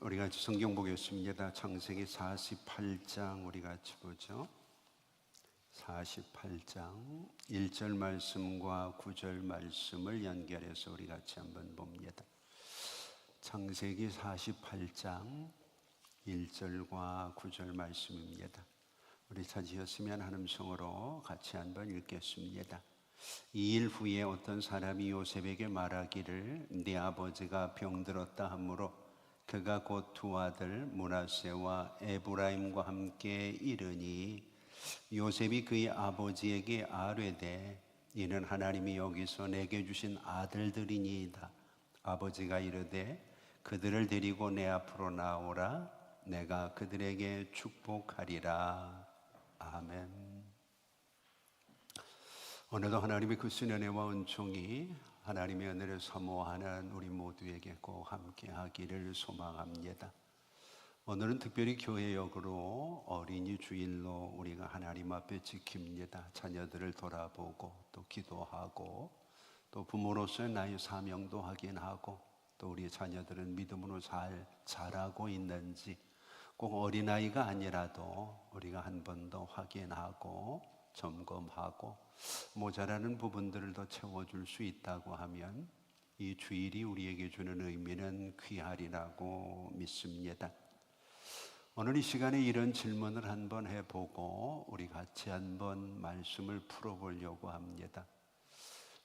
우리 같이 성경 보겠습니다. 창세기 48장 우리 같이 보죠. 48장 1절 말씀과 9절 말씀을 연결해서 우리 같이 한번 봅니다. 창세기 48장 1절과 9절 말씀입니다. 우리 찾으셨으면 한 음성으로 같이 한번 읽겠습니다. 2일 후에 어떤 사람이 요셉에게 말하기를 네 아버지가 병들었다 하므로 그가 곧 두 아들 므낫세와 에브라임과 함께 이르니 요셉이 그의 아버지에게 아뢰되 이는 하나님이 여기서 내게 주신 아들들이니이다. 아버지가 이르되 그들을 데리고 내 앞으로 나오라. 내가 그들에게 축복하리라. 아멘. 오늘도 하나님의 크신 은혜와 은총이 하나님의 은혜를 사모하는 우리 모두에게 꼭 함께 하기를 소망합니다. 오늘은 특별히 교회역으로 어린이 주일로 우리가 하나님 앞에 지킵니다. 자녀들을 돌아보고 또 기도하고 또 부모로서의 나의 사명도 확인하고 또 우리 자녀들은 믿음으로 잘 자라고 있는지 꼭 어린아이가 아니라도 우리가 한 번 더 확인하고 점검하고 모자라는 부분들을 더 채워줄 수 있다고 하면 이 주일이 우리에게 주는 의미는 귀하리라고 믿습니다. 오늘 이 시간에 이런 질문을 한번 해보고 우리 같이 한번 말씀을 풀어보려고 합니다.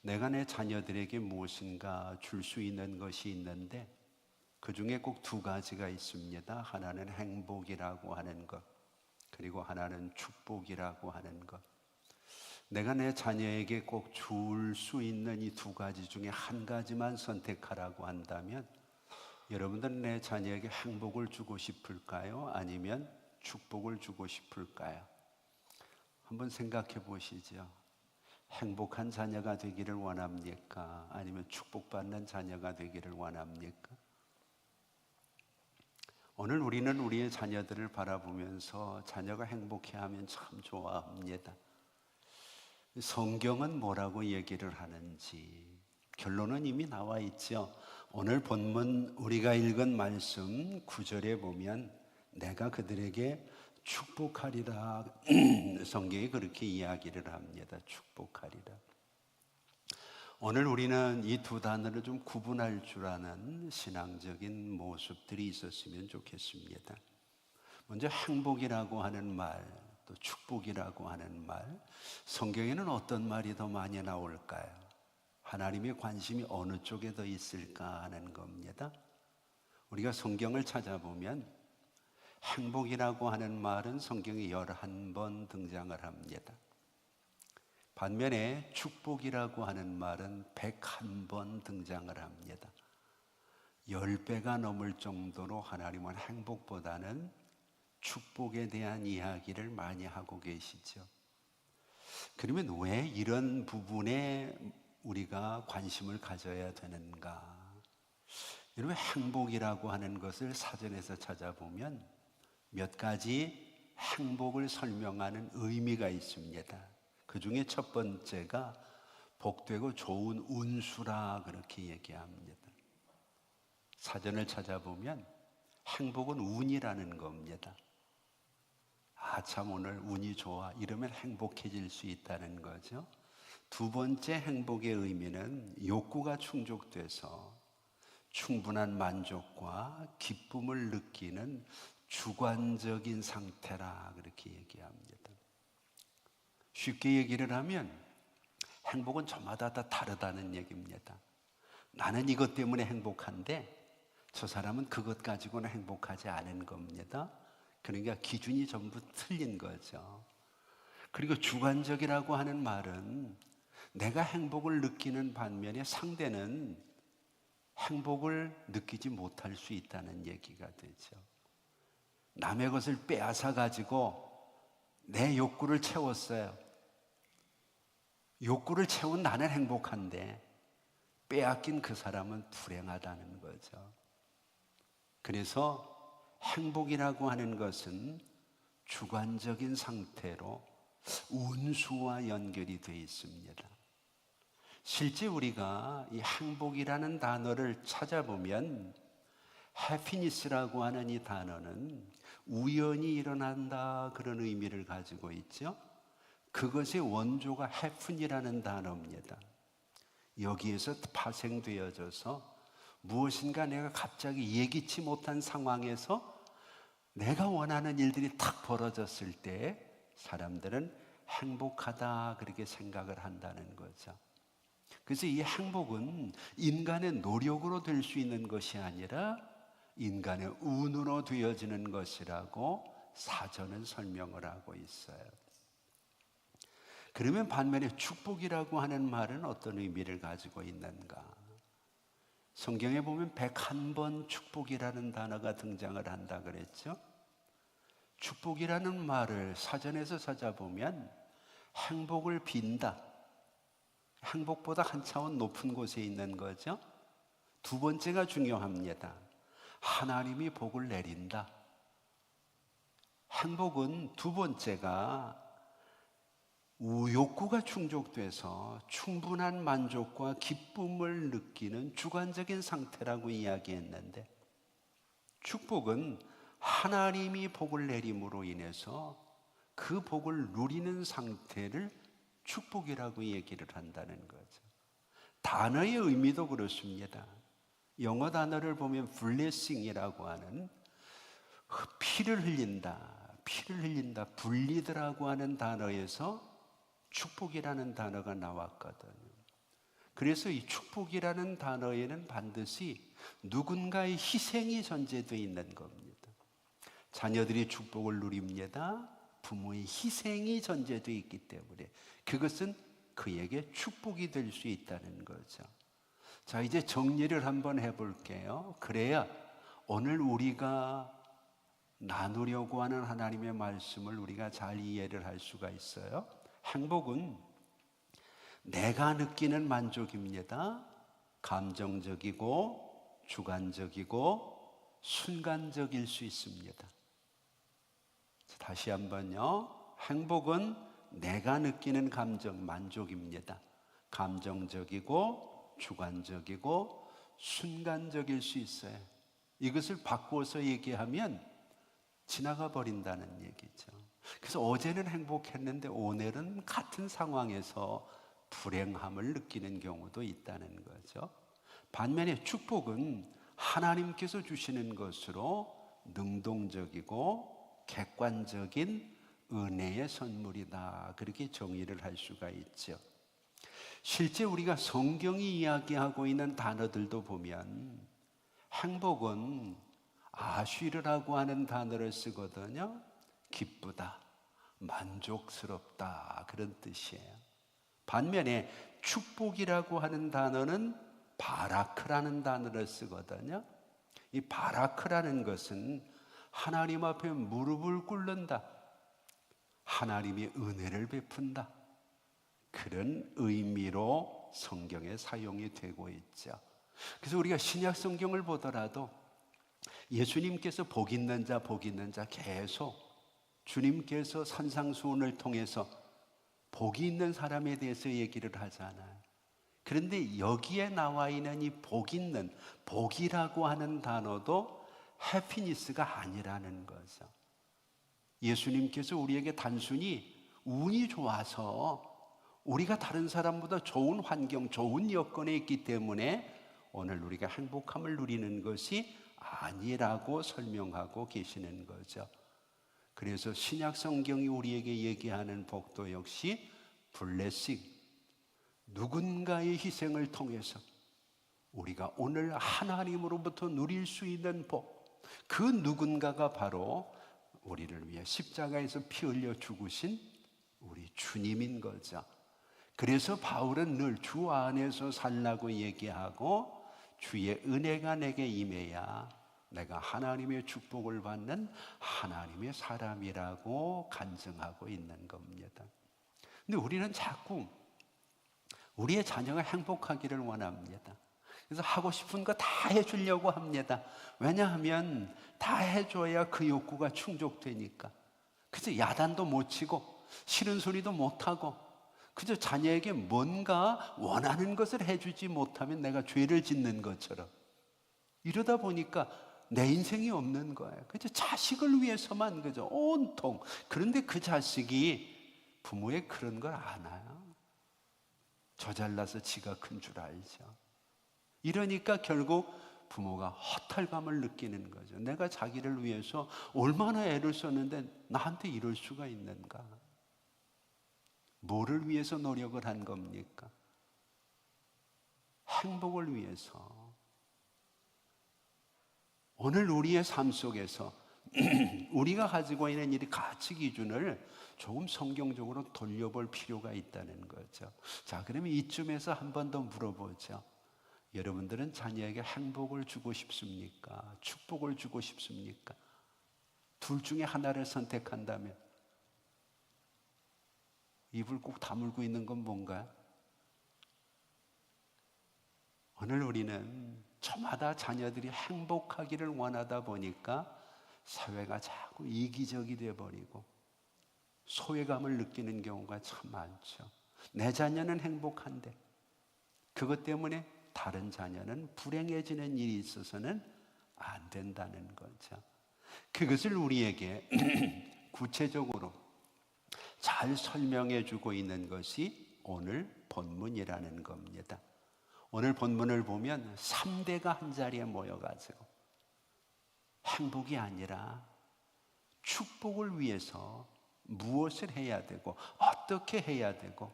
내가 내 자녀들에게 무엇인가 줄 수 있는 것이 있는데 그 중에 꼭 두 가지가 있습니다. 하나는 행복이라고 하는 것, 그리고 하나는 축복이라고 하는 것. 내가 내 자녀에게 꼭 줄 수 있는 이 두 가지 중에 한 가지만 선택하라고 한다면 여러분들은 내 자녀에게 행복을 주고 싶을까요? 아니면 축복을 주고 싶을까요? 한번 생각해 보시죠. 행복한 자녀가 되기를 원합니까? 아니면 축복받는 자녀가 되기를 원합니까? 오늘 우리는 우리의 자녀들을 바라보면서 자녀가 행복해하면 참 좋아합니다. 성경은 뭐라고 얘기를 하는지 결론은 이미 나와 있죠. 오늘 본문 우리가 읽은 말씀 9절에 보면 내가 그들에게 축복하리라 성경이 그렇게 이야기를 합니다. 축복하리라. 오늘 우리는 이 두 단어를 좀 구분할 줄 아는 신앙적인 모습들이 있었으면 좋겠습니다. 먼저 행복이라고 하는 말, 또 축복이라고 하는 말, 성경에는 어떤 말이 더 많이 나올까요? 하나님의 관심이 어느 쪽에 더 있을까 하는 겁니다. 우리가 성경을 찾아보면 행복이라고 하는 말은 성경에 11번 등장을 합니다. 반면에 축복이라고 하는 말은 101번 등장을 합니다. 10배가 넘을 정도로 하나님은 행복보다는 축복에 대한 이야기를 많이 하고 계시죠. 그러면 왜 이런 부분에 우리가 관심을 가져야 되는가? 여러분, 행복이라고 하는 것을 사전에서 찾아보면 몇 가지 행복을 설명하는 의미가 있습니다. 그 중에 첫 번째가 복되고 좋은 운수라 그렇게 얘기합니다. 사전을 찾아보면 행복은 운이라는 겁니다. 참 오늘 운이 좋아 이러면 행복해질 수 있다는 거죠. 두 번째 행복의 의미는 욕구가 충족돼서 충분한 만족과 기쁨을 느끼는 주관적인 상태라 그렇게 얘기합니다. 쉽게 얘기를 하면 행복은 저마다 다 다르다는 얘기입니다. 나는 이것 때문에 행복한데 저 사람은 그것 가지고는 행복하지 않은 겁니다. 그러니까 기준이 전부 틀린 거죠. 그리고 주관적이라고 하는 말은 내가 행복을 느끼는 반면에 상대는 행복을 느끼지 못할 수 있다는 얘기가 되죠. 남의 것을 빼앗아 가지고 내 욕구를 채웠어요. 욕구를 채운 나는 행복한데 빼앗긴 그 사람은 불행하다는 거죠. 그래서 행복이라고 하는 것은 주관적인 상태로 운수와 연결이 되어 있습니다. 실제 우리가 이 행복이라는 단어를 찾아보면 해피니스라고 하는 이 단어는 우연히 일어난다 그런 의미를 가지고 있죠. 그것의 원조가 해픈이라는 단어입니다. 여기에서 파생되어져서 무엇인가 내가 갑자기 예기치 못한 상황에서 내가 원하는 일들이 탁 벌어졌을 때 사람들은 행복하다 그렇게 생각을 한다는 거죠. 그래서 이 행복은 인간의 노력으로 될 수 있는 것이 아니라 인간의 운으로 되어지는 것이라고 사전은 설명을 하고 있어요. 그러면 반면에 축복이라고 하는 말은 어떤 의미를 가지고 있는가? 성경에 보면 101번 축복이라는 단어가 등장을 한다 그랬죠. 축복이라는 말을 사전에서 찾아보면 행복을 빈다, 행복보다 한 차원 높은 곳에 있는 거죠. 두 번째가 중요합니다. 하나님이 복을 내린다. 행복은 두 번째가 욕구가 충족돼서 충분한 만족과 기쁨을 느끼는 주관적인 상태라고 이야기했는데, 축복은 하나님이 복을 내림으로 인해서 그 복을 누리는 상태를 축복이라고 얘기를 한다는 거죠. 단어의 의미도 그렇습니다. 영어 단어를 보면 blessing이라고 하는 피를 흘린다, 불리드라고 하는 단어에서 축복이라는 단어가 나왔거든요. 그래서 이 축복이라는 단어에는 반드시 누군가의 희생이 전제되어 있는 겁니다. 자녀들이 축복을 누립니다. 부모의 희생이 전제되어 있기 때문에 그것은 그에게 축복이 될 수 있다는 거죠. 자, 이제 정리를 한번 해볼게요. 그래야 오늘 우리가 나누려고 하는 하나님의 말씀을 우리가 잘 이해를 할 수가 있어요. 행복은 내가 느끼는 만족입니다. 감정적이고 주관적이고 순간적일 수 있습니다. 다시 한번요. 행복은 내가 느끼는 감정, 만족입니다. 감정적이고 주관적이고 순간적일 수 있어요. 이것을 바꾸어서 얘기하면 지나가 버린다는 얘기죠. 그래서 어제는 행복했는데 오늘은 같은 상황에서 불행함을 느끼는 경우도 있다는 거죠. 반면에 축복은 하나님께서 주시는 것으로 능동적이고 객관적인 은혜의 선물이다. 그렇게 정의를 할 수가 있죠. 실제 우리가 성경이 이야기하고 있는 단어들도 보면 행복은 아쉬르라고 하는 단어를 쓰거든요. 기쁘다, 만족스럽다 그런 뜻이에요. 반면에 축복이라고 하는 단어는 바라크라는 단어를 쓰거든요. 이 바라크라는 것은 하나님 앞에 무릎을 꿇는다, 하나님이 은혜를 베푼다, 그런 의미로 성경에 사용이 되고 있죠. 그래서 우리가 신약 성경을 보더라도 예수님께서 복 있는 자 계속 주님께서 산상수훈을 통해서 복이 있는 사람에 대해서 얘기를 하잖아요. 그런데 여기에 나와 있는 이 복 있는, 복이라고 하는 단어도 해피니스가 아니라는 거죠. 예수님께서 우리에게 단순히 운이 좋아서 우리가 다른 사람보다 좋은 환경, 좋은 여건에 있기 때문에 오늘 우리가 행복함을 누리는 것이 아니라고 설명하고 계시는 거죠. 그래서 신약 성경이 우리에게 얘기하는 복도 역시 블레싱, 누군가의 희생을 통해서 우리가 오늘 하나님으로부터 누릴 수 있는 복, 그 누군가가 바로 우리를 위해 십자가에서 피 흘려 죽으신 우리 주님인 거죠. 그래서 바울은 늘 주 안에서 살라고 얘기하고 주의 은혜가 내게 임해야 내가 하나님의 축복을 받는 하나님의 사람이라고 간증하고 있는 겁니다. 근데 우리는 자꾸 우리의 자녀가 행복하기를 원합니다. 그래서 하고 싶은 거 다 해주려고 합니다. 왜냐하면 다 해줘야 그 욕구가 충족되니까. 그래서 야단도 못 치고 싫은 소리도 못하고 그저 자녀에게 뭔가 원하는 것을 해주지 못하면 내가 죄를 짓는 것처럼, 이러다 보니까 내 인생이 없는 거예요. 그죠? 자식을 위해서만 그죠? 온통. 그런데 그 자식이 부모의 그런 걸 아나요? 저 잘나서 지가 큰 줄 알죠. 이러니까 결국 부모가 허탈감을 느끼는 거죠. 내가 자기를 위해서 얼마나 애를 썼는데 나한테 이럴 수가 있는가? 뭐를 위해서 노력을 한 겁니까? 행복을 위해서. 오늘 우리의 삶 속에서 우리가 가지고 있는 이 가치 기준을 조금 성경적으로 돌려볼 필요가 있다는 거죠. 자, 그러면 이쯤에서 한 번 더 물어보죠. 여러분들은 자녀에게 행복을 주고 싶습니까? 축복을 주고 싶습니까? 둘 중에 하나를 선택한다면 입을 꼭 다물고 있는 건 뭔가요? 오늘 우리는 저마다 자녀들이 행복하기를 원하다 보니까 사회가 자꾸 이기적이 되어버리고 소외감을 느끼는 경우가 참 많죠. 내 자녀는 행복한데 그것 때문에 다른 자녀는 불행해지는 일이 있어서는 안 된다는 거죠. 그것을 우리에게 구체적으로 잘 설명해 주고 있는 것이 오늘 본문이라는 겁니다. 오늘 본문을 보면 3대가 한 자리에 모여가지고 행복이 아니라 축복을 위해서 무엇을 해야 되고 어떻게 해야 되고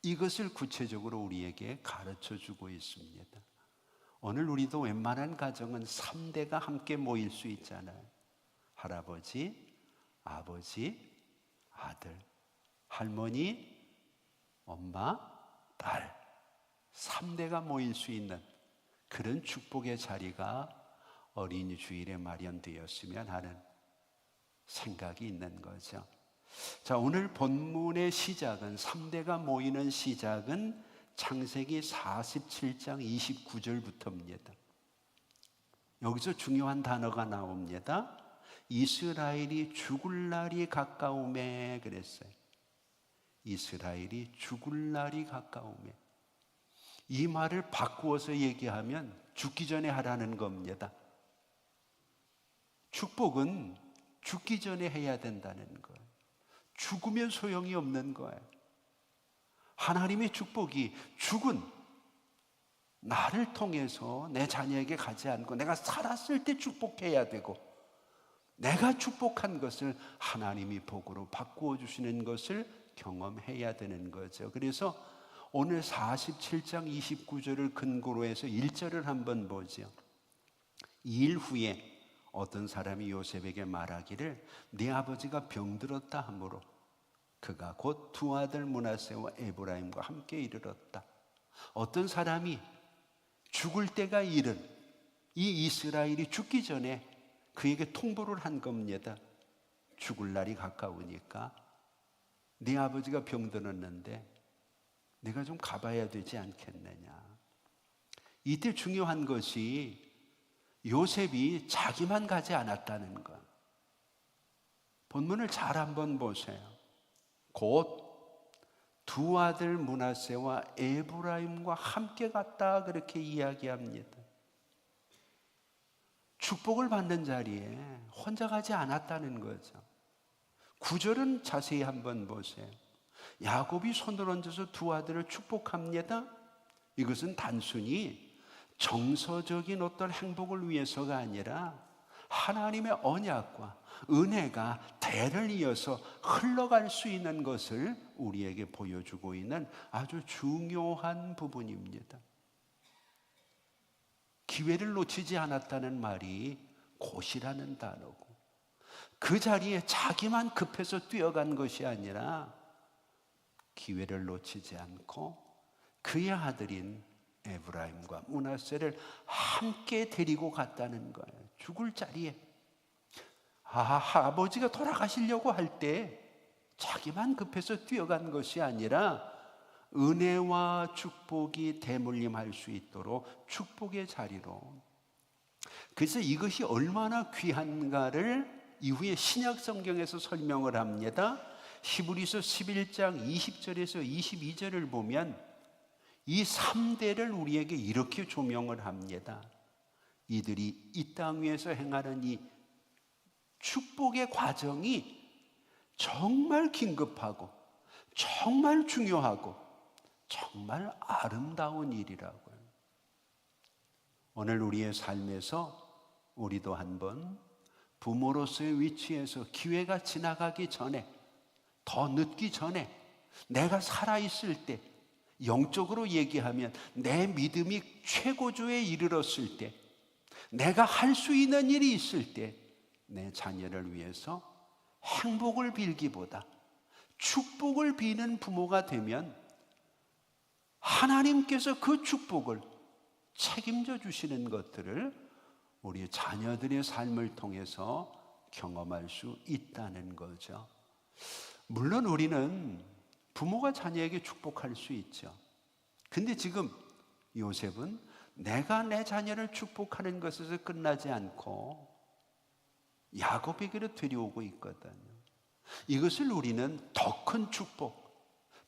이것을 구체적으로 우리에게 가르쳐 주고 있습니다. 오늘 우리도 웬만한 가정은 3대가 함께 모일 수 있잖아요. 할아버지, 아버지, 아들, 할머니, 엄마, 딸 3대가 모일 수 있는 그런 축복의 자리가 어린이 주일에 마련되었으면 하는 생각이 있는 거죠. 자, 오늘 본문의 시작은 3대가 모이는 시작은 창세기 47장 29절부터입니다. 여기서 중요한 단어가 나옵니다. 이스라엘이 죽을 날이 가까우매 그랬어요. 이스라엘이 죽을 날이 가까우매. 이 말을 바꾸어서 얘기하면 죽기 전에 하라는 겁니다. 축복은 죽기 전에 해야 된다는 거예요. 죽으면 소용이 없는 거예요. 하나님의 축복이 죽은 나를 통해서 내 자녀에게 가지 않고 내가 살았을 때 축복해야 되고 내가 축복한 것을 하나님이 복으로 바꾸어 주시는 것을 경험해야 되는 거죠. 그래서 오늘 47장 29절을 근거로 해서 1절을 한번 보죠. 2일 후에 어떤 사람이 요셉에게 말하기를 네 아버지가 병들었다 하므로 그가 곧 두 아들 므낫세와 에브라임과 함께 이르렀다. 어떤 사람이 죽을 때가 이른 이 이스라엘이 죽기 전에 그에게 통보를 한 겁니다. 죽을 날이 가까우니까 네 아버지가 병들었는데 내가 좀 가봐야 되지 않겠느냐. 이때 중요한 것이 요셉이 자기만 가지 않았다는 것. 본문을 잘 한번 보세요. 곧 두 아들 므낫세와 에브라임과 함께 갔다 그렇게 이야기합니다. 축복을 받는 자리에 혼자 가지 않았다는 거죠. 9절은 자세히 한번 보세요. 야곱이 손을 얹어서 두 아들을 축복합니다. 이것은 단순히 정서적인 어떤 행복을 위해서가 아니라 하나님의 언약과 은혜가 대를 이어서 흘러갈 수 있는 것을 우리에게 보여주고 있는 아주 중요한 부분입니다. 기회를 놓치지 않았다는 말이 곧이라는 단어고 그 자리에 자기만 급해서 뛰어간 것이 아니라 기회를 놓치지 않고 그의 아들인 에브라임과 므낫세를 함께 데리고 갔다는 거예요. 죽을 자리에 아버지가 돌아가시려고 할 때 자기만 급해서 뛰어간 것이 아니라 은혜와 축복이 대물림할 수 있도록 축복의 자리로. 그래서 이것이 얼마나 귀한가를 이후에 신약 성경에서 설명을 합니다. 히브리서 11장 20절에서 22절을 보면 이 3대를 우리에게 이렇게 조명을 합니다. 이들이 이 땅 위에서 행하는 이 축복의 과정이 정말 긴급하고 정말 중요하고 정말 아름다운 일이라고요. 오늘 우리의 삶에서 우리도 한번 부모로서의 위치에서 기회가 지나가기 전에, 더 늦기 전에, 내가 살아있을 때, 영적으로 얘기하면 내 믿음이 최고조에 이르렀을 때, 내가 할 수 있는 일이 있을 때 내 자녀를 위해서 행복을 빌기보다 축복을 비는 부모가 되면 하나님께서 그 축복을 책임져 주시는 것들을 우리 자녀들의 삶을 통해서 경험할 수 있다는 거죠. 물론 우리는 부모가 자녀에게 축복할 수 있죠. 근데 지금 요셉은 내가 내 자녀를 축복하는 것에서 끝나지 않고 야곱에게로 데려오고 있거든요. 이것을 우리는 더 큰 축복,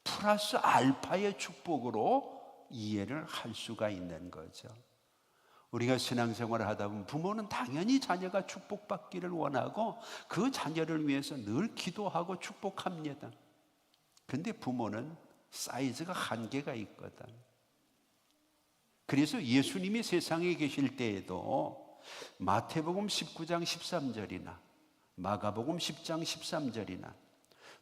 플러스 알파의 축복으로 이해를 할 수가 있는 거죠. 우리가 신앙생활을 하다 보면 부모는 당연히 자녀가 축복받기를 원하고 그 자녀를 위해서 늘 기도하고 축복합니다. 근데 부모는 사이즈가 한계가 있거든. 그래서 예수님이 세상에 계실 때에도 마태복음 19장 13절이나 마가복음 10장 13절이나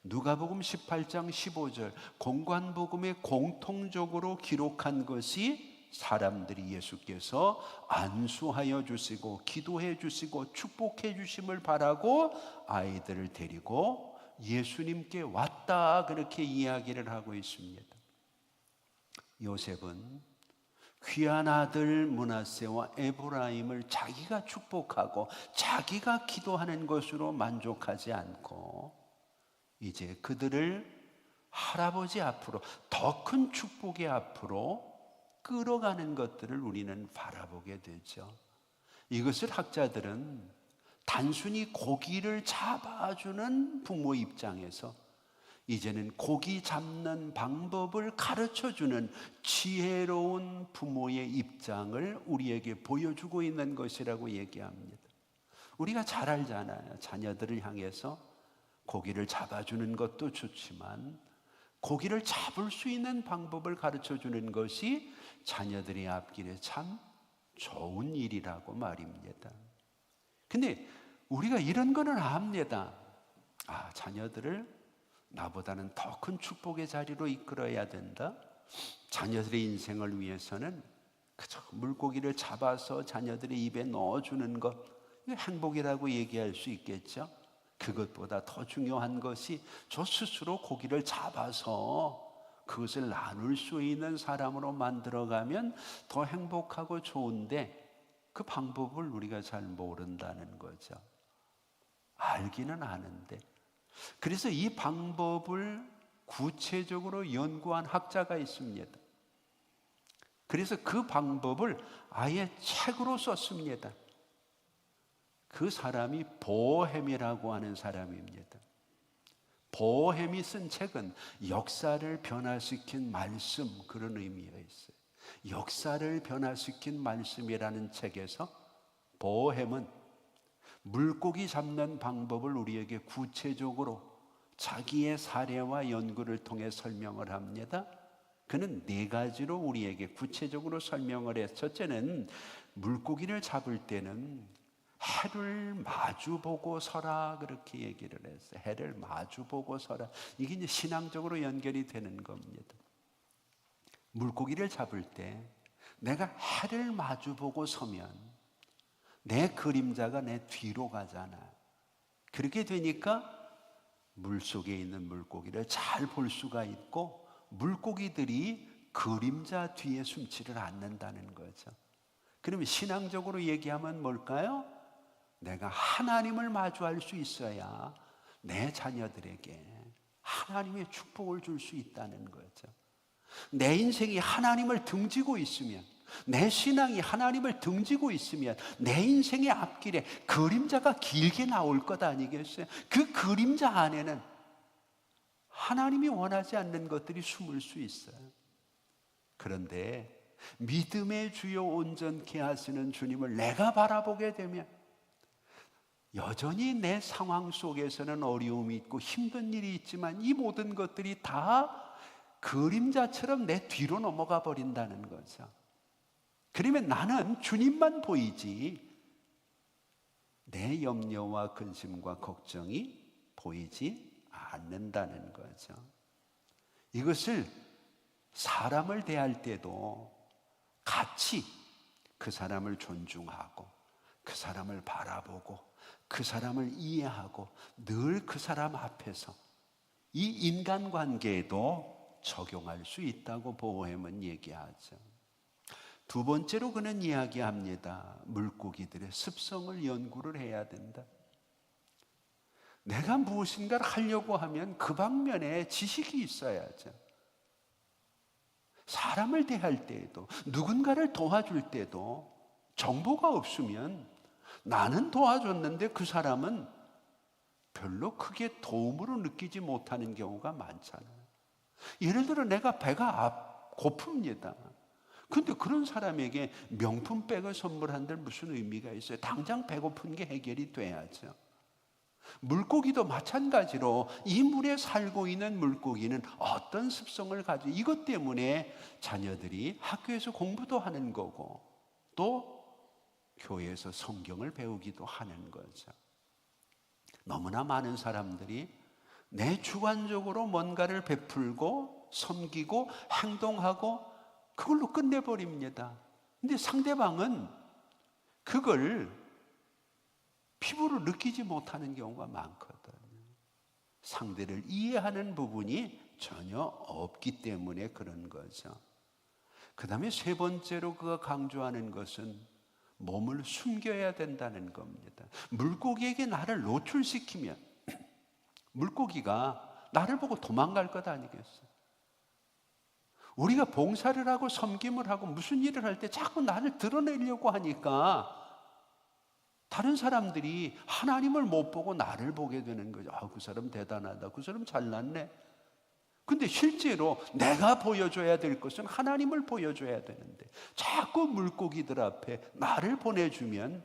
누가복음 18장 15절 공관복음에 공통적으로 기록한 것이 사람들이 예수께서 안수하여 주시고 기도해 주시고 축복해 주심을 바라고 아이들을 데리고 예수님께 왔다, 그렇게 이야기를 하고 있습니다. 요셉은 귀한 아들 므낫세와 에브라임을 자기가 축복하고 자기가 기도하는 것으로 만족하지 않고 이제 그들을 할아버지 앞으로, 더 큰 축복의 앞으로 끌어가는 것들을 우리는 바라보게 되죠. 이것을 학자들은 단순히 고기를 잡아주는 부모 입장에서 이제는 고기 잡는 방법을 가르쳐주는 지혜로운 부모의 입장을 우리에게 보여주고 있는 것이라고 얘기합니다. 우리가 잘 알잖아요. 자녀들을 향해서 고기를 잡아주는 것도 좋지만 고기를 잡을 수 있는 방법을 가르쳐주는 것이 자녀들의 앞길에 참 좋은 일이라고 말입니다. 근데 우리가 이런 거는 압니다. 자녀들을 나보다는 더 큰 축복의 자리로 이끌어야 된다. 자녀들의 인생을 위해서는 그저 물고기를 잡아서 자녀들의 입에 넣어주는 것, 행복이라고 얘기할 수 있겠죠. 그것보다 더 중요한 것이 저 스스로 고기를 잡아서 그것을 나눌 수 있는 사람으로 만들어가면 더 행복하고 좋은데 그 방법을 우리가 잘 모른다는 거죠. 알기는 아는데. 그래서 이 방법을 구체적으로 연구한 학자가 있습니다. 그래서 그 방법을 아예 책으로 썼습니다. 그 사람이 보헤미라고 하는 사람입니다. 보헤미 쓴 책은 역사를 변화시킨 말씀, 그런 의미가 있어요. 역사를 변화시킨 말씀이라는 책에서 보헤는 물고기 잡는 방법을 우리에게 구체적으로 자기의 사례와 연구를 통해 설명을 합니다. 그는 4가지로 우리에게 구체적으로 설명을 해서, 첫째는 물고기를 잡을 때는 해를 마주보고 서라, 그렇게 얘기를 했어요. 해를 마주보고 서라. 이게 이제 신앙적으로 연결이 되는 겁니다. 물고기를 잡을 때 내가 해를 마주보고 서면 내 그림자가 내 뒤로 가잖아. 그렇게 되니까 물속에 있는 물고기를 잘 볼 수가 있고 물고기들이 그림자 뒤에 숨지를 않는다는 거죠. 그러면 신앙적으로 얘기하면 뭘까요? 내가 하나님을 마주할 수 있어야 내 자녀들에게 하나님의 축복을 줄 수 있다는 거죠. 내 인생이 하나님을 등지고 있으면, 내 신앙이 하나님을 등지고 있으면 내 인생의 앞길에 그림자가 길게 나올 것 아니겠어요? 그 그림자 안에는 하나님이 원하지 않는 것들이 숨을 수 있어요. 그런데 믿음의 주요 온전케 하시는 주님을 내가 바라보게 되면 여전히 내 상황 속에서는 어려움이 있고 힘든 일이 있지만 이 모든 것들이 다 그림자처럼 내 뒤로 넘어가 버린다는 거죠. 그러면 나는 주님만 보이지 내 염려와 근심과 걱정이 보이지 않는다는 거죠. 이것을 사람을 대할 때도 같이 그 사람을 존중하고 그 사람을 바라보고 그 사람을 이해하고 늘 그 사람 앞에서 이 인간관계에도 적용할 수 있다고 보헤문 얘기하죠. 두 번째로 그는 이야기합니다. 물고기들의 습성을 연구를 해야 된다. 내가 무엇인가를 하려고 하면 그 방면에 지식이 있어야죠. 사람을 대할 때에도 누군가를 도와줄 때도 정보가 없으면 나는 도와줬는데 그 사람은 별로 크게 도움으로 느끼지 못하는 경우가 많잖아요. 예를 들어 내가 배가 고픕니다. 근데 그런 사람에게 명품백을 선물한들 무슨 의미가 있어요? 당장 배고픈 게 해결이 돼야죠. 물고기도 마찬가지로 이 물에 살고 있는 물고기는 어떤 습성을 가지고 이것 때문에 자녀들이 학교에서 공부도 하는 거고 또 교회에서 성경을 배우기도 하는 거죠. 너무나 많은 사람들이 내 주관적으로 뭔가를 베풀고 섬기고 행동하고 그걸로 끝내버립니다. 근데 상대방은 그걸 피부로 느끼지 못하는 경우가 많거든요. 상대를 이해하는 부분이 전혀 없기 때문에 그런 거죠. 그 다음에 세 번째로 그가 강조하는 것은 몸을 숨겨야 된다는 겁니다. 물고기에게 나를 노출시키면 물고기가 나를 보고 도망갈 것 아니겠어요? 우리가 봉사를 하고 섬김을 하고 무슨 일을 할 때 자꾸 나를 드러내려고 하니까 다른 사람들이 하나님을 못 보고 나를 보게 되는 거죠. 그 사람 대단하다. 그 사람 잘났네. 근데 실제로 내가 보여줘야 될 것은 하나님을 보여줘야 되는데 자꾸 물고기들 앞에 나를 보내주면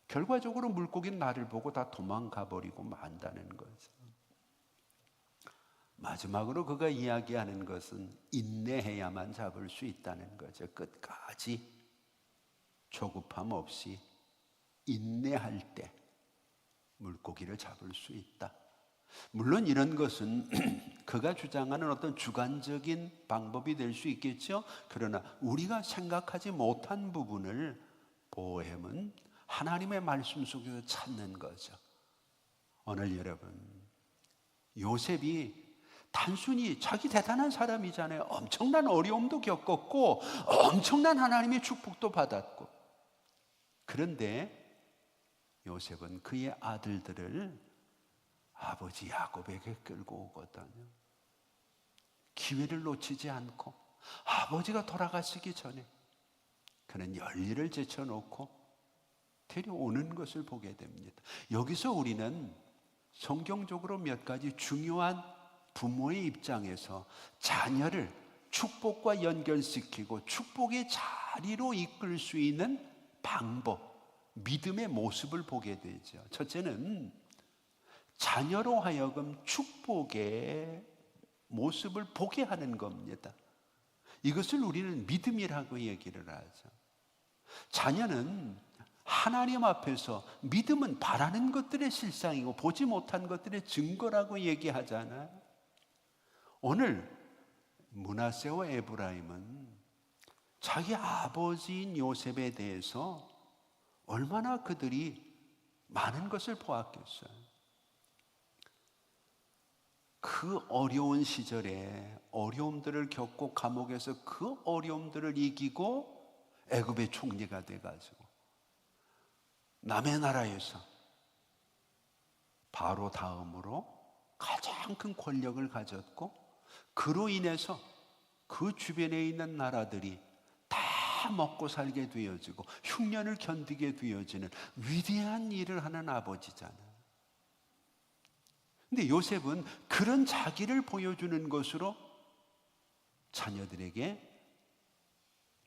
결과적으로 물고기는 나를 보고 다 도망가 버리고 만다는 거죠. 마지막으로 그가 이야기하는 것은 인내해야만 잡을 수 있다는 거죠. 끝까지 조급함 없이 인내할 때 물고기를 잡을 수 있다. 물론 이런 것은 그가 주장하는 어떤 주관적인 방법이 될 수 있겠죠. 그러나 우리가 생각하지 못한 부분을 보헤문 하나님의 말씀 속에서 찾는 거죠. 오늘 여러분, 요셉이 단순히 자기 대단한 사람이잖아요. 엄청난 어려움도 겪었고 엄청난 하나님의 축복도 받았고, 그런데 요셉은 그의 아들들을 아버지 야곱에게 끌고 오거든요. 기회를 놓치지 않고 아버지가 돌아가시기 전에 그는 열일을 제쳐놓고 데려오는 것을 보게 됩니다. 여기서 우리는 성경적으로 몇 가지 중요한 부모의 입장에서 자녀를 축복과 연결시키고 축복의 자리로 이끌 수 있는 방법, 믿음의 모습을 보게 되죠. 첫째는 자녀로 하여금 축복의 모습을 보게 하는 겁니다. 이것을 우리는 믿음이라고 얘기를 하죠. 자녀는 하나님 앞에서 믿음은 바라는 것들의 실상이고 보지 못한 것들의 증거라고 얘기하잖아요. 오늘 므낫세와 에브라임은 자기 아버지인 요셉에 대해서 얼마나 그들이 많은 것을 보았겠어요. 그 어려운 시절에 어려움들을 겪고 감옥에서 그 어려움들을 이기고 애굽의 총리가 돼가지고 남의 나라에서 바로 다음으로 가장 큰 권력을 가졌고, 그로 인해서 그 주변에 있는 나라들이 다 먹고 살게 되어지고 흉년을 견디게 되어지는 위대한 일을 하는 아버지잖아요. 근데 요셉은 그런 자기를 보여주는 것으로 자녀들에게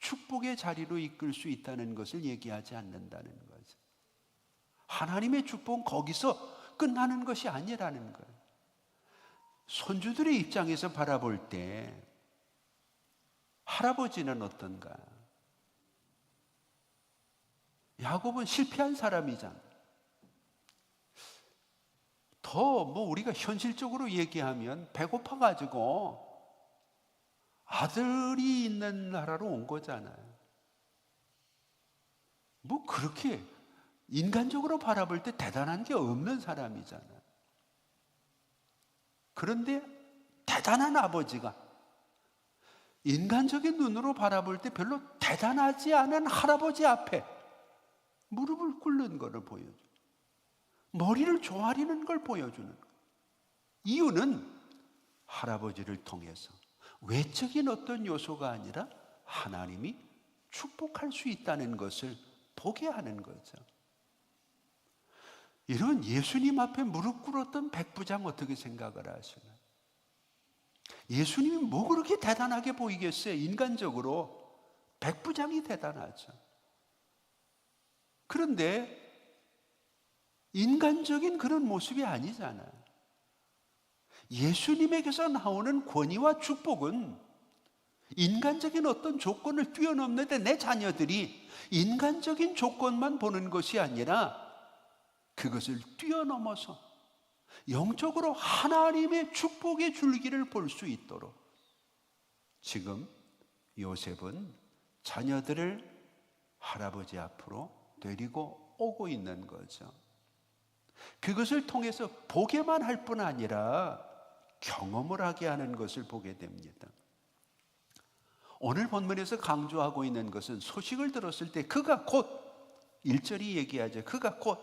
축복의 자리로 이끌 수 있다는 것을 얘기하지 않는다는 거죠. 하나님의 축복은 거기서 끝나는 것이 아니라는 거예요. 손주들의 입장에서 바라볼 때 할아버지는 어떤가? 야곱은 실패한 사람이잖아. 더 우리가 현실적으로 얘기하면 배고파가지고 아들이 있는 나라로 온 거잖아요. 그렇게 인간적으로 바라볼 때 대단한 게 없는 사람이잖아요. 그런데 대단한 아버지가 인간적인 눈으로 바라볼 때 별로 대단하지 않은 할아버지 앞에 무릎을 꿇는 것을 보여줘요. 머리를 조아리는 걸 보여주는 거예요. 이유는 할아버지를 통해서 외적인 어떤 요소가 아니라 하나님이 축복할 수 있다는 것을 보게 하는 거죠. 이런 예수님 앞에 무릎 꿇었던 백부장 어떻게 생각을 하시나요? 예수님이 그렇게 대단하게 보이겠어요? 인간적으로 백부장이 대단하죠. 그런데 인간적인 그런 모습이 아니잖아요. 예수님에게서 나오는 권위와 축복은 인간적인 어떤 조건을 뛰어넘는데 내 자녀들이 인간적인 조건만 보는 것이 아니라 그것을 뛰어넘어서 영적으로 하나님의 축복의 줄기를 볼 수 있도록 지금 요셉은 자녀들을 할아버지 앞으로 데리고 오고 있는 거죠. 그것을 통해서 보게만 할 뿐 아니라 경험을 하게 하는 것을 보게 됩니다. 오늘 본문에서 강조하고 있는 것은 소식을 들었을 때 그가 곧 1절이 얘기하죠. 그가 곧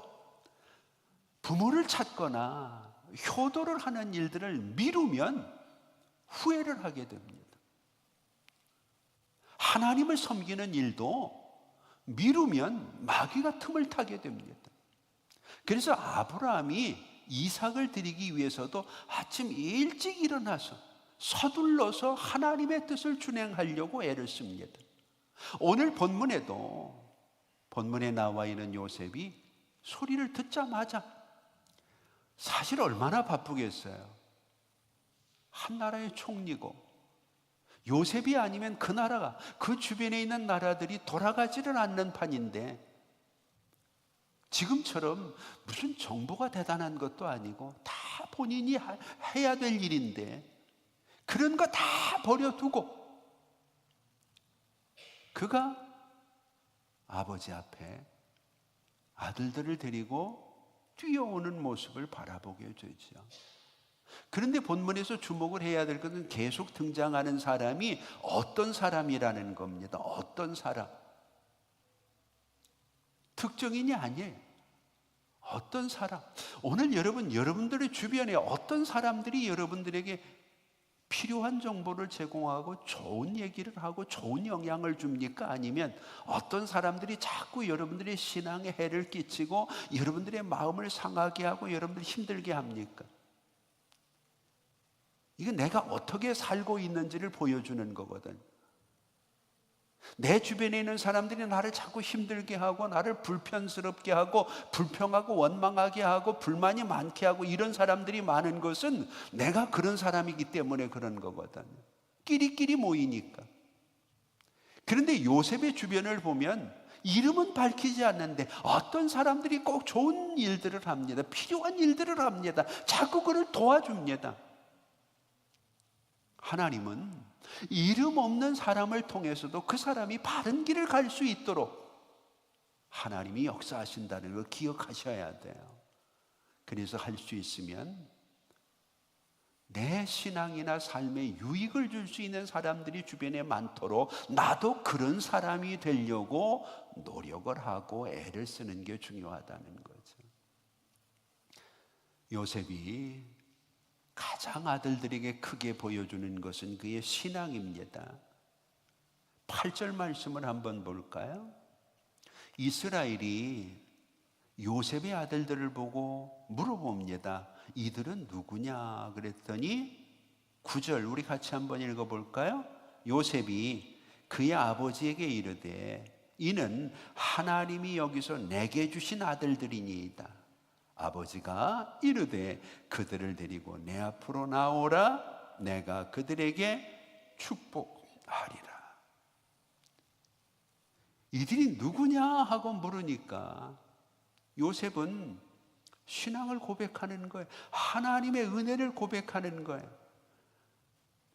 부모를 찾거나 효도를 하는 일들을 미루면 후회를 하게 됩니다. 하나님을 섬기는 일도 미루면 마귀가 틈을 타게 됩니다. 그래서 아브라함이 이삭을 드리기 위해서도 아침 일찍 일어나서 서둘러서 하나님의 뜻을 준행하려고 애를 씁니다. 오늘 본문에 나와 있는 요셉이 소리를 듣자마자 사실 얼마나 바쁘겠어요. 한 나라의 총리고 요셉이 아니면 그 나라가 그 주변에 있는 나라들이 돌아가지를 않는 판인데 지금처럼 무슨 정보가 대단한 것도 아니고 다 본인이 해야 될 일인데 그런 거 다 버려두고 그가 아버지 앞에 아들들을 데리고 뛰어오는 모습을 바라보게 되죠. 그런데 본문에서 주목을 해야 될 것은 계속 등장하는 사람이 어떤 사람이라는 겁니다. 어떤 사람. 특정인이 아니에요. 어떤 사람. 오늘 여러분들의 주변에 어떤 사람들이 여러분들에게 필요한 정보를 제공하고 좋은 얘기를 하고 좋은 영향을 줍니까? 아니면 어떤 사람들이 자꾸 여러분들의 신앙에 해를 끼치고 여러분들의 마음을 상하게 하고 여러분들을 힘들게 합니까? 이게 내가 어떻게 살고 있는지를 보여주는 거거든. 내 주변에 있는 사람들이 나를 자꾸 힘들게 하고 나를 불편스럽게 하고 불평하고 원망하게 하고 불만이 많게 하고 이런 사람들이 많은 것은 내가 그런 사람이기 때문에 그런 거거든. 끼리끼리 모이니까. 그런데 요셉의 주변을 보면 이름은 밝히지 않는데 어떤 사람들이 꼭 좋은 일들을 합니다. 필요한 일들을 합니다. 자꾸 그를 도와줍니다. 하나님은 이름 없는 사람을 통해서도 그 사람이 바른 길을 갈 수 있도록 하나님이 역사하신다는 걸 기억하셔야 돼요. 그래서 할 수 있으면 내 신앙이나 삶에 유익을 줄 수 있는 사람들이 주변에 많도록 나도 그런 사람이 되려고 노력을 하고 애를 쓰는 게 중요하다는 거죠. 요셉이 가장 아들들에게 크게 보여주는 것은 그의 신앙입니다. 8절 말씀을 한번 볼까요? 이스라엘이 요셉의 아들들을 보고 물어봅니다. 이들은 누구냐? 그랬더니 9절 우리 같이 한번 읽어볼까요? 요셉이 그의 아버지에게 이르되 이는 하나님이 여기서 내게 주신 아들들이니이다. 아버지가 이르되 그들을 데리고 내 앞으로 나오라. 내가 그들에게 축복하리라. 이들이 누구냐 하고 물으니까 요셉은 신앙을 고백하는 거예요. 하나님의 은혜를 고백하는 거예요.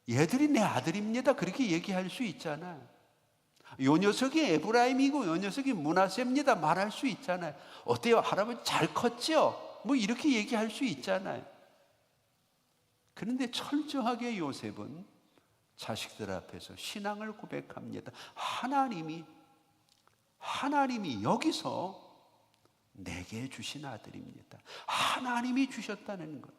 얘들이 내 아들입니다. 그렇게 얘기할 수 있잖아요. 요 녀석이 에브라임이고 요 녀석이 므낫세입니다. 말할 수 있잖아요. 어때요? 할아버지 잘 컸죠? 뭐 이렇게 얘기할 수 있잖아요. 그런데 철저하게 요셉은 자식들 앞에서 신앙을 고백합니다. 하나님이 여기서 내게 주신 아들입니다. 하나님이 주셨다는 것.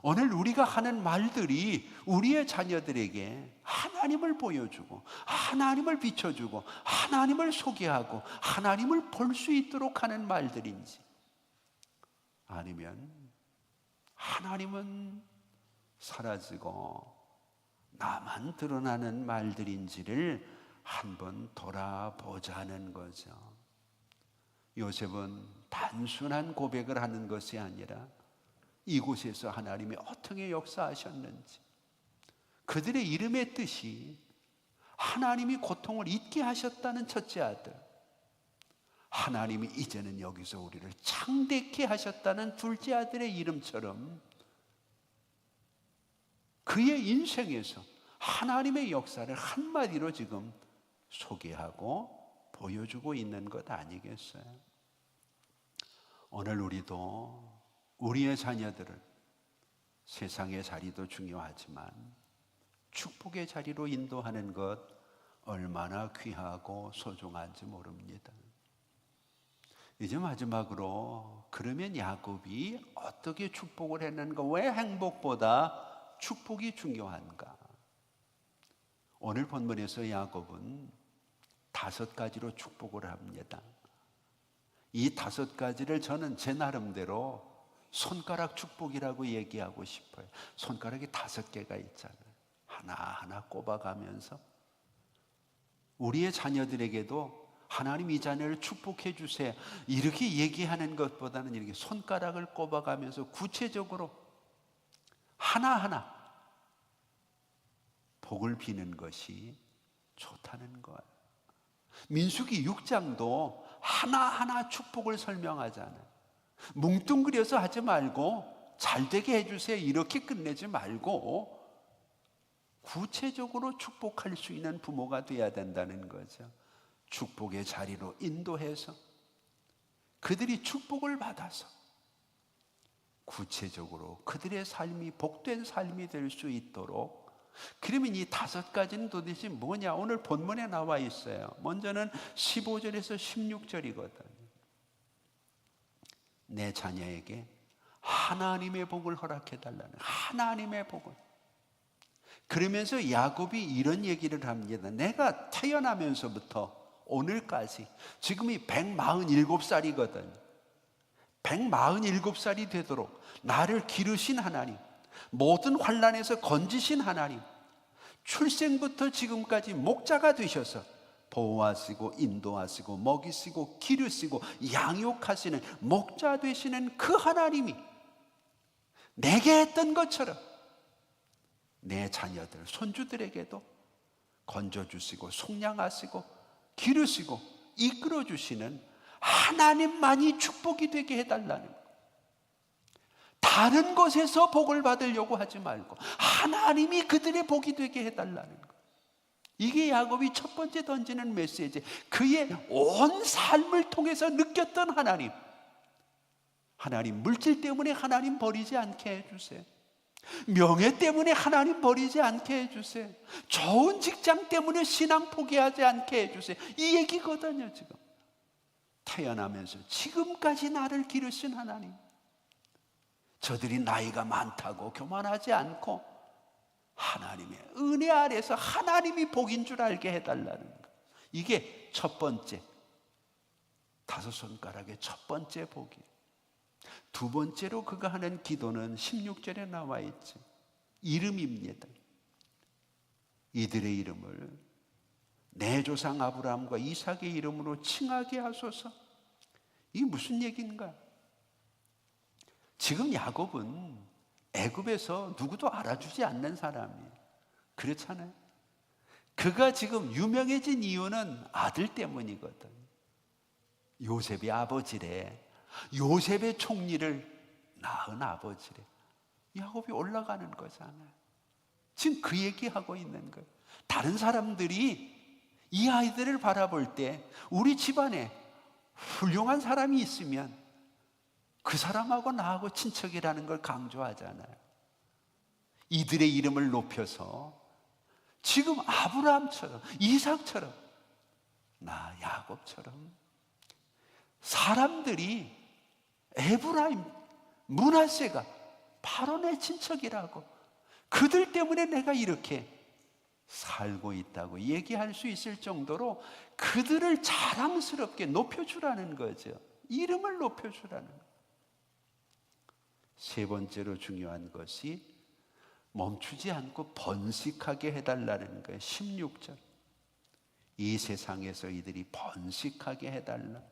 오늘 우리가 하는 말들이 우리의 자녀들에게 하나님을 보여주고 하나님을 비춰주고 하나님을 소개하고 하나님을 볼 수 있도록 하는 말들인지, 아니면 하나님은 사라지고 나만 드러나는 말들인지를 한번 돌아보자는 거죠. 요셉은 단순한 고백을 하는 것이 아니라 이곳에서 하나님이 어떻게 역사하셨는지, 그들의 이름의 뜻이 하나님이 고통을 잊게 하셨다는 첫째 아들, 하나님이 이제는 여기서 우리를 창대케 하셨다는 둘째 아들의 이름처럼 그의 인생에서 하나님의 역사를 한마디로 지금 소개하고 보여주고 있는 것 아니겠어요? 오늘 우리도 우리의 자녀들을 세상의 자리도 중요하지만 축복의 자리로 인도하는 것 얼마나 귀하고 소중한지 모릅니다. 이제 마지막으로, 그러면 야곱이 어떻게 축복을 했는가? 왜 행복보다 축복이 중요한가? 오늘 본문에서 야곱은 5가지로 축복을 합니다. 이 5가지를 저는 제 나름대로 손가락 축복이라고 얘기하고 싶어요. 손가락이 5개가 있잖아요. 하나하나 꼽아가면서 우리의 자녀들에게도 하나님 이 자녀를 축복해 주세요, 이렇게 얘기하는 것보다는 이렇게 손가락을 꼽아가면서 구체적으로 하나하나 복을 비는 것이 좋다는 거예요. 민수기 6장도 하나하나 축복을 설명하잖아요. 뭉뚱그려서 하지 말고 잘 되게 해주세요 이렇게 끝내지 말고 구체적으로 축복할 수 있는 부모가 되어야 된다는 거죠. 축복의 자리로 인도해서 그들이 축복을 받아서 구체적으로 그들의 삶이 복된 삶이 될 수 있도록. 그러면 이 5가지는 도대체 뭐냐? 오늘 본문에 나와 있어요. 먼저는 15절에서 16절이거든요. 내 자녀에게 하나님의 복을 허락해달라는, 하나님의 복을. 그러면서 야곱이 이런 얘기를 합니다. 내가 태어나면서부터 오늘까지, 지금이 147살이거든요 147살이 되도록 나를 기르신 하나님, 모든 환난에서 건지신 하나님, 출생부터 지금까지 목자가 되셔서 보호하시고 인도하시고 먹이시고 기르시고 양육하시는 목자 되시는 그 하나님이 내게 했던 것처럼 내 자녀들, 손주들에게도 건져주시고 속량하시고 기르시고 이끌어주시는 하나님만이 축복이 되게 해달라는 거예요. 다른 곳에서 복을 받으려고 하지 말고 하나님이 그들의 복이 되게 해달라는 거예요. 이게 야곱이 첫 번째 던지는 메시지. 그의 온 삶을 통해서 느꼈던 하나님, 하나님 물질 때문에 하나님 버리지 않게 해주세요. 명예 때문에 하나님 버리지 않게 해주세요. 좋은 직장 때문에 신앙 포기하지 않게 해주세요. 이 얘기거든요. 지금 태어나면서 지금까지 나를 기르신 하나님, 저들이 나이가 많다고 교만하지 않고 하나님의 은혜 아래서 하나님이 복인 줄 알게 해달라는 것. 이게 첫 번째, 5손가락의 첫 번째 복이에요. 두 번째로 그가 하는 기도는 16절에 나와 있지, 이름입니다. 이들의 이름을 내 조상 아브라함과 이삭의 이름으로 칭하게 하소서. 이게 무슨 얘기인가? 지금 야곱은 애굽에서 누구도 알아주지 않는 사람이에요. 그렇잖아요. 그가 지금 유명해진 이유는 아들 때문이거든. 요셉이 아버지래. 요셉의 총리를 낳은 아버지래. 야곱이 올라가는 거잖아요. 지금 그 얘기하고 있는 거예요. 다른 사람들이 이 아이들을 바라볼 때 우리 집안에 훌륭한 사람이 있으면 그 사람하고 나하고 친척이라는 걸 강조하잖아요. 이들의 이름을 높여서 지금 아브라함처럼, 이삭처럼, 나 야곱처럼 사람들이 에브라임, 므낫세가 바로 내 친척이라고, 그들 때문에 내가 이렇게 살고 있다고 얘기할 수 있을 정도로 그들을 자랑스럽게 높여주라는 거죠. 이름을 높여주라는 거예요. 세 번째로 중요한 것이 멈추지 않고 번식하게 해달라는 거예요. 16절. 이 세상에서 이들이 번식하게 해달라.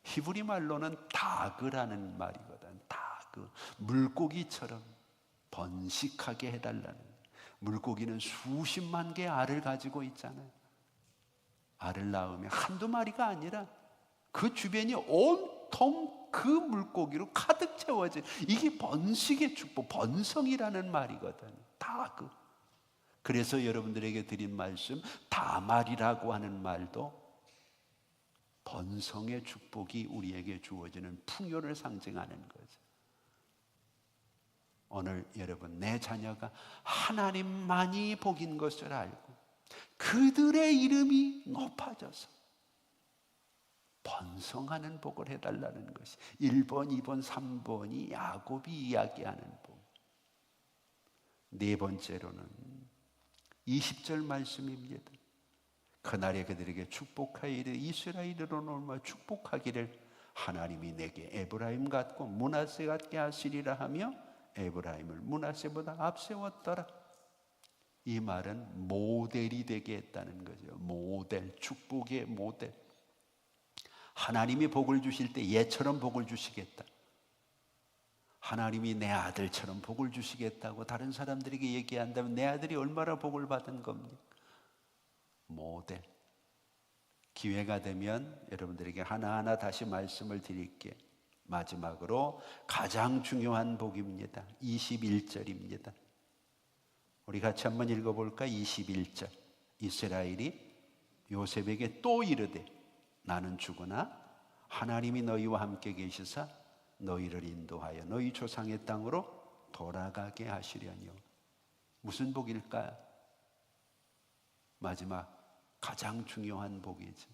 히브리 말로는 다그라는 말이거든. 다그. 물고기처럼 번식하게 해달라는. 물고기는 수십만 개의 알을 가지고 있잖아요. 알을 낳으면 한두 마리가 아니라 그 주변이 온통 그 물고기로 가득 채워진, 이게 번식의 축복, 번성이라는 말이거든. 다그. 그래서 여러분들에게 드린 말씀, 다말이라고 하는 말도 번성의 축복이 우리에게 주어지는 풍요를 상징하는 거죠. 오늘 여러분, 내 자녀가 하나님만이 복인 것을 알고 그들의 이름이 높아져서 번성하는 복을 해달라는 것이 1번, 2번, 3번이 야곱이 이야기하는 복. 네 번째로는 20절 말씀입니다. 그날에 그들에게 축복하이르 이스라엘으로 놀며 축복하기를 하나님이 내게 에브라임 같고 므낫세 같게 하시리라 하며 에브라임을 므낫세보다 앞세웠더라. 이 말은 모델이 되게 했다는 거죠. 모델, 축복의 모델. 하나님이 복을 주실 때 얘처럼 복을 주시겠다. 하나님이 내 아들처럼 복을 주시겠다고 다른 사람들에게 얘기한다면 내 아들이 얼마나 복을 받은 겁니까? 모델. 기회가 되면 여러분들에게 하나하나 다시 말씀을 드릴게요. 마지막으로 가장 중요한 복입니다. 21절입니다. 우리 같이 한번 읽어볼까? 21절. 이스라엘이 요셉에게 또 이르되 나는 죽으나 하나님이 너희와 함께 계시사 너희를 인도하여 너희 조상의 땅으로 돌아가게 하시려니요. 무슨 복일까요? 마지막 가장 중요한 복이지.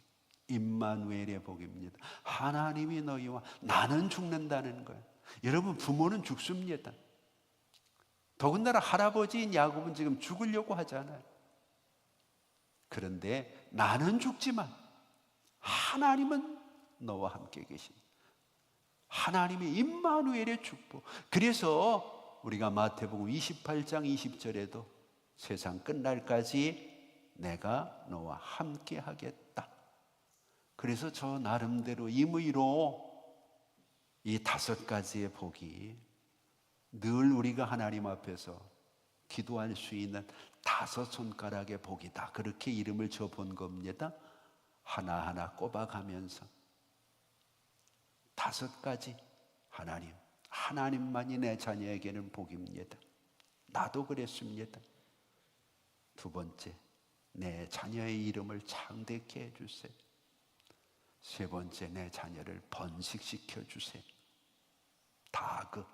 임마누엘의 복입니다. 하나님이 너희와, 나는 죽는다는 거예요. 여러분, 부모는 죽습니다. 더군다나 할아버지인 야곱은 지금 죽으려고 하잖아요. 그런데 나는 죽지만 하나님은 너와 함께 계십니다. 하나님의 임마누엘의 축복. 그래서 우리가 마태복음 28장 20절에도 세상 끝날까지 내가 너와 함께 하겠다. 그래서 저 나름대로 임의로 이 5가지의 복이 늘 우리가 하나님 앞에서 기도할 수 있는 5손가락의 복이다. 그렇게 이름을 줘본 겁니다. 하나하나 꼽아가면서 5가지 하나님, 하나님만이 내 자녀에게는 복입니다. 나도 그랬습니다. 두 번째, 내 자녀의 이름을 창대케 해주세요. 세 번째, 내 자녀를 번식시켜 주세요. 다그.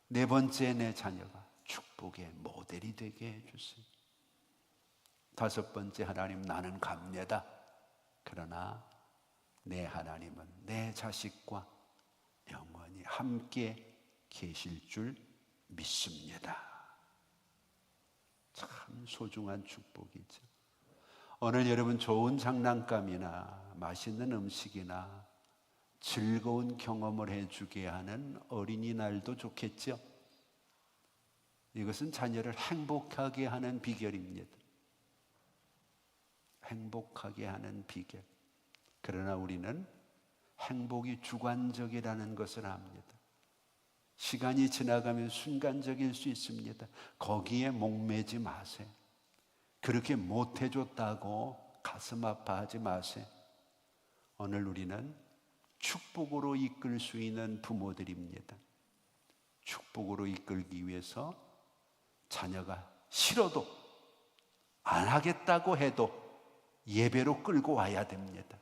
네 번째, 내 자녀가 축복의 모델이 되게 해주세요. 5번째, 하나님 나는 갑니다. 그러나 내 하나님은 내 자식과 영원히 함께 계실 줄 믿습니다. 참 소중한 축복이죠. 오늘 여러분 좋은 장난감이나 맛있는 음식이나 즐거운 경험을 해주게 하는 어린이날도 좋겠죠. 이것은 자녀를 행복하게 하는 비결입니다. 행복하게 하는 비결. 그러나 우리는 행복이 주관적이라는 것을 압니다. 시간이 지나가면 순간적일 수 있습니다. 거기에 목매지 마세요. 그렇게 못해줬다고 가슴 아파하지 마세요. 오늘 우리는 축복으로 이끌 수 있는 부모들입니다. 축복으로 이끌기 위해서 자녀가 싫어도 안 하겠다고 해도 예배로 끌고 와야 됩니다.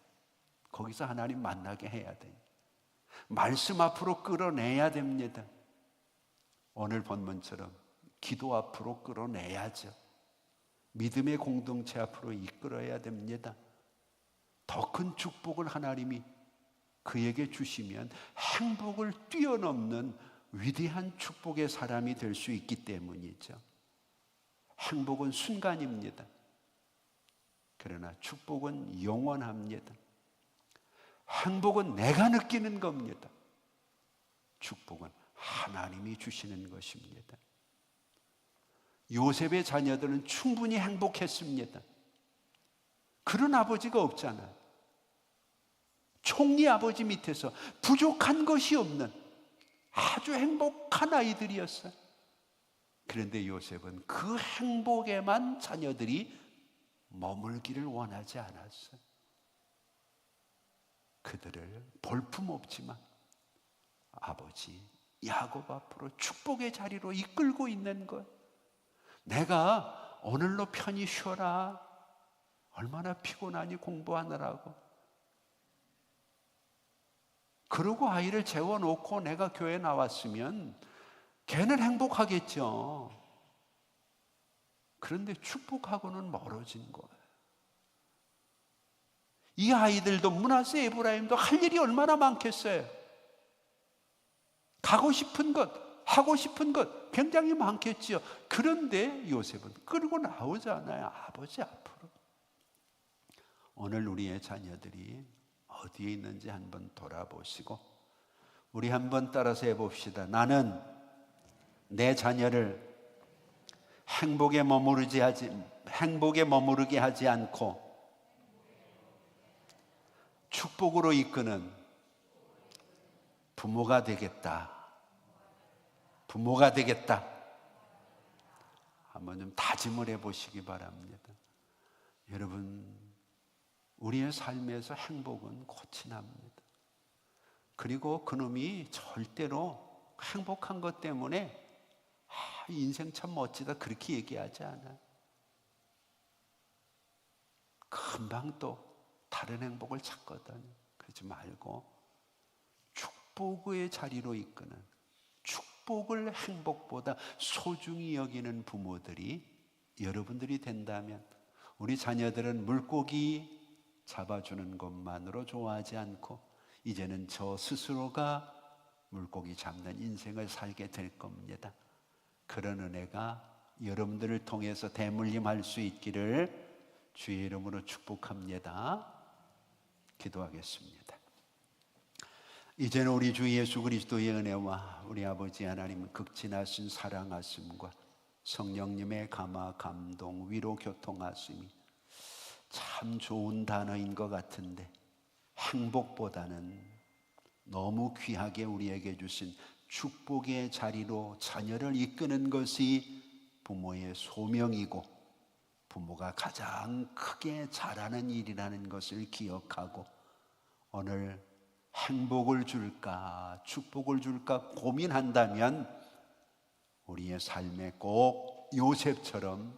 거기서 하나님 만나게 해야 돼요. 말씀 앞으로 끌어내야 됩니다. 오늘 본문처럼 기도 앞으로 끌어내야죠. 믿음의 공동체 앞으로 이끌어야 됩니다. 더 큰 축복을 하나님이 그에게 주시면 행복을 뛰어넘는 위대한 축복의 사람이 될 수 있기 때문이죠. 행복은 순간입니다. 그러나 축복은 영원합니다. 행복은 내가 느끼는 겁니다. 축복은 하나님이 주시는 것입니다. 요셉의 자녀들은 충분히 행복했습니다. 그런 아버지가 없잖아요. 총리 아버지 밑에서 부족한 것이 없는 아주 행복한 아이들이었어요. 그런데 요셉은 그 행복에만 자녀들이 머물기를 원하지 않았어요. 그들을 볼품없지만 아버지 야곱 앞으로 축복의 자리로 이끌고 있는 것. 내가 오늘로 편히 쉬어라. 얼마나 피곤하니 공부하느라고. 그러고 아이를 재워놓고 내가 교회 나왔으면 걔는 행복하겠죠. 그런데 축복하고는 멀어진 거예요. 이 아이들도 므낫세 에브라임도 할 일이 얼마나 많겠어요. 가고 싶은 것, 하고 싶은 것 굉장히 많겠지요. 그런데 요셉은 끌고 나오잖아요. 아버지 앞으로. 오늘 우리의 자녀들이 어디에 있는지 한번 돌아보시고 우리 한번 따라서 해봅시다. 나는 내 자녀를 행복에 머무르게 하지 않고 축복으로 이끄는 부모가 되겠다. 부모가 되겠다. 한번 좀 다짐을 해보시기 바랍니다. 여러분, 우리의 삶에서 행복은 꽃이 납니다. 그리고 그놈이 절대로 행복한 것 때문에 인생 참 멋지다 그렇게 얘기하지 않아요. 금방 또 다른 행복을 찾거든요. 그러지 말고 축복의 자리로 이끄는, 축복을 행복보다 소중히 여기는 부모들이 여러분들이 된다면 우리 자녀들은 물고기 잡아주는 것만으로 좋아하지 않고 이제는 저 스스로가 물고기 잡는 인생을 살게 될 겁니다. 그런 은혜가 여러분들을 통해서 대물림할 수 있기를 주의 이름으로 축복합니다. 기도하겠습니다. 이제는 우리 주 예수 그리스도의 은혜와 우리 아버지 하나님의 극진하신 사랑하심과 성령님의 감화, 감동, 위로, 교통하심이 참 좋은 단어인 것 같은데 행복보다는 너무 귀하게 우리에게 주신 축복의 자리로 자녀를 이끄는 것이 부모의 소명이고 부모가 가장 크게 잘하는 일이라는 것을 기억하고 오늘 행복을 줄까 축복을 줄까 고민한다면 우리의 삶에 꼭 요셉처럼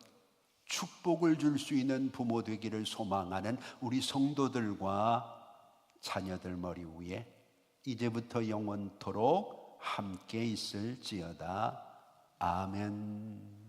축복을 줄 수 있는 부모 되기를 소망하는 우리 성도들과 자녀들 머리 위에 이제부터 영원토록 함께 있을지어다. 아멘.